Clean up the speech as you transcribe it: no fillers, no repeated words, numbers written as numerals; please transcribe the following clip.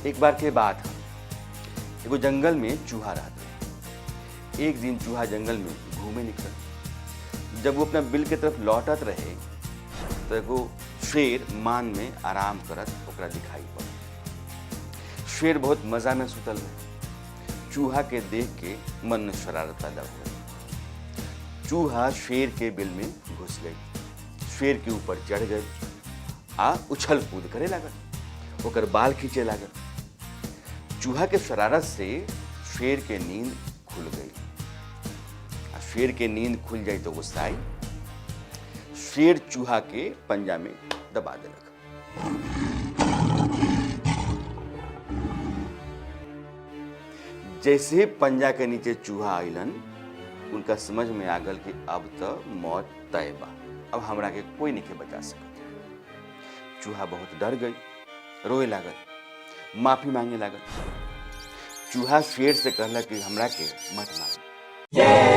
एक बार के बात है, एगो जंगल में चूहा रहता है। एक दिन चूहा जंगल में घूमे निकल। जब वो अपना बिल के तरफ लौटत रहे तो एगो शेर मान में आराम करत ओकरा दिखाई पड़ा। शेर बहुत मजा में सुतल रहे। चूहा के देख के मन में शरारत पैदा हो गई। चूहा शेर के बिल में घुस गई, शेर के ऊपर चढ़ गई आ उछल कूद करे लागल, ओकर बाल खींचे लागल। चूहा के शरारत से शेर के नींद खुल गई। शेर के नींद खुल जाए तो गुस्सा आई, शेर चूहा के पंजा में दबा देलक। जैसे पंजा के नीचे चूहा आइलन, उनका समझ में आ गल कि अब तो मौत तय बा, अब हमरा के कोई नहीं के बचा सकत। चूहा बहुत डर गई, रोए लागल, माफी मांगे लागल। चूहा शेर से कहला कि हमरा के मत मार।